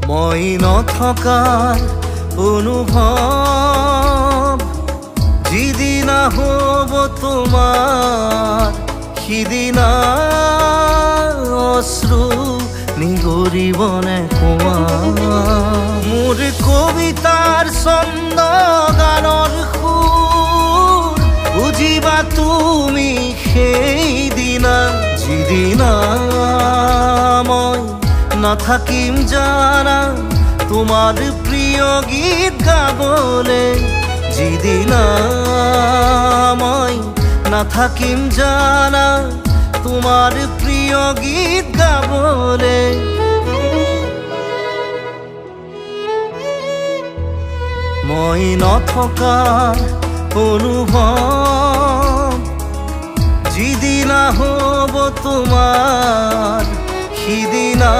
মই নথকাৰ অনুভৱ যিদিনা হ'ব তোমাৰ সিদিনা অশ্ৰু নিগৰিবনে কোৱা মোৰ কবিতাৰ ছন্দ গানৰ সুৰ বুজিবা তুমি সেইদিনা যিদিনা মই নাথাকিম জানা তোমাৰ প্ৰিয় গীত গাবলে যিদিনা মই নাথাকিম জানা তোমাৰ প্ৰিয় গীত গাবলে মই নথকাৰ অনুভৱ যিদিনা হ'ব তোমাৰ সিদিনা